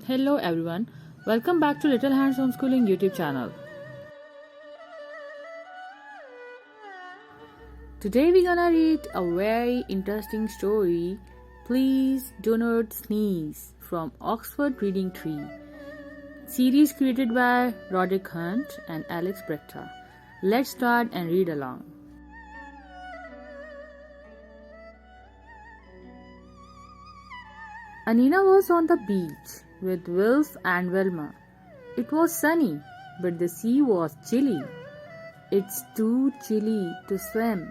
Hello everyone, welcome back to Little Hands Homeschooling YouTube channel. Today we're gonna read a very interesting story, Please Do Not Sneeze, from Oxford Reading Tree. Series created by Roderick Hunt and Alex Brecta. Let's start and read along. Anina was on the beach with Wilf and Velma. It was sunny, but the sea was chilly. It's too chilly to swim.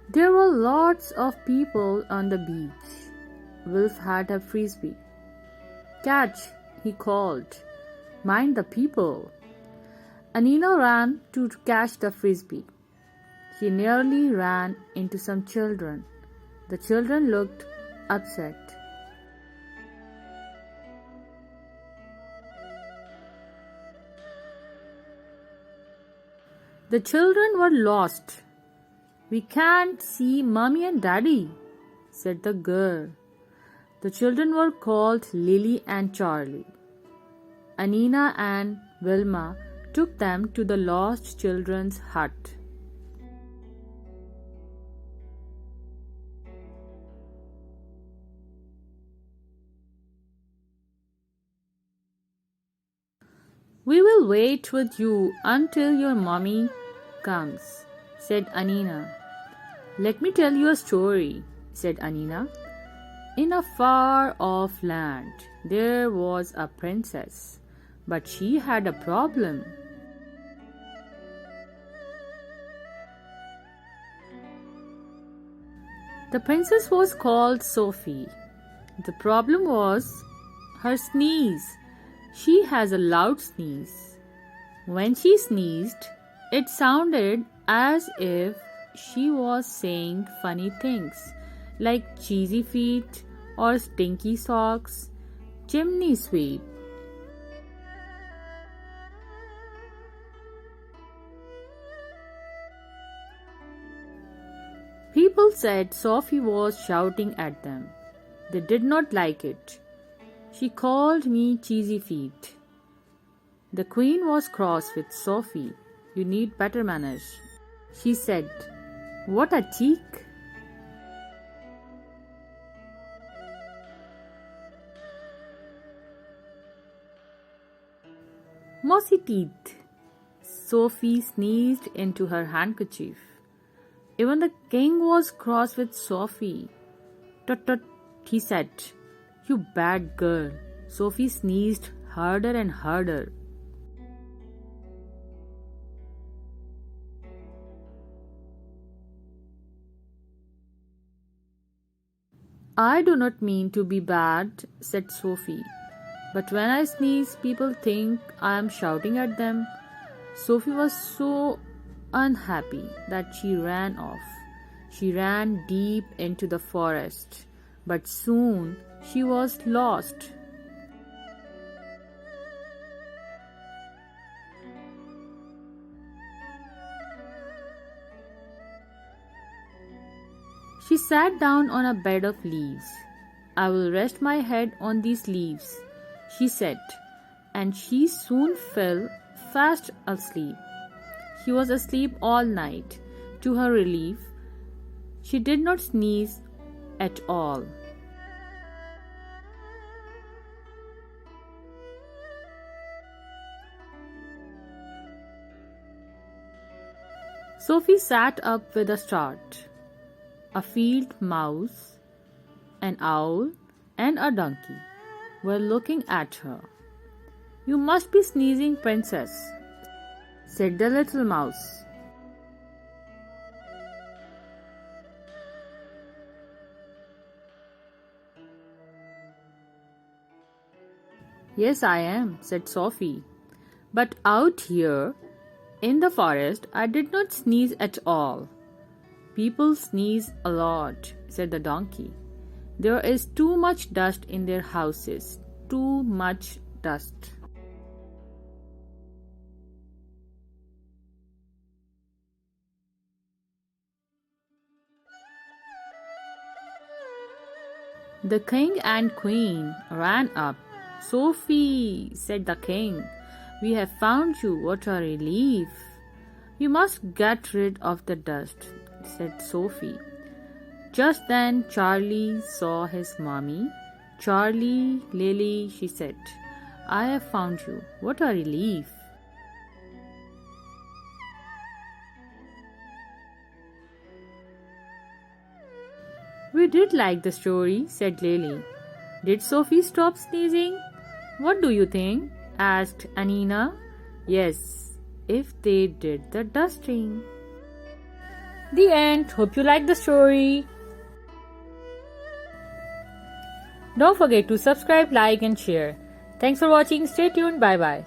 There were lots of people on the beach. Wilf had a frisbee. "Catch," he called. "Mind the people." Anina ran to catch the frisbee. She nearly ran into some children. The children looked upset. The children were lost. "We can't see Mommy and Daddy," said the girl. The children were called Lily and Charlie. Anina and Wilma took them to the lost children's hut. "We will wait with you until your mommy comes," said Anina. "Let me tell you a story," said Anina. In a far-off land, there was a princess, but she had a problem. The princess was called Sophie. The problem was her sneeze. She has a loud sneeze. When she sneezed, it sounded as if she was saying funny things like cheesy feet or stinky socks, chimney sweep. People said Sophie was shouting at them. They did not like it. "She called me cheesy feet." The queen was cross with Sophie. "You need better manners," she said. "What a cheek!" "Mossy teeth." Sophie sneezed into her handkerchief. Even the king was cross with Sophie. "Tut tut," he said. "You bad girl." Sophie sneezed harder and harder. "I do not mean to be bad," said Sophie. "But when I sneeze, people think I am shouting at them." Sophie was so unhappy that she ran off. She ran deep into the forest, but soon she was lost. She sat down on a bed of leaves. "I will rest my head on these leaves," she said, and she soon fell fast asleep. She was asleep all night. To her relief, she did not sneeze at all. Sophie sat up with a start. A field mouse, an owl, and a donkey were looking at her. "You must be sneezing, princess," said the little mouse. "Yes, I am," said Sophie. "But out here in the forest, I did not sneeze at all." "People sneeze a lot," said the donkey. "There is too much dust in their houses. Too much dust." The king and queen ran up. "Sophie," said the king, "we have found you. What a relief!" "You must get rid of the dust," said Sophie. Just then Charlie saw his mommy. "Charlie, Lily," she said, "I have found you. What a relief!" "We did like the story," said Lily. "Did Sophie stop sneezing?" "What do you think?" asked Anina. "Yes, if they did the dusting." The end. Hope you liked the story. Don't forget to subscribe, like, and share. Thanks for watching. Stay tuned. Bye bye.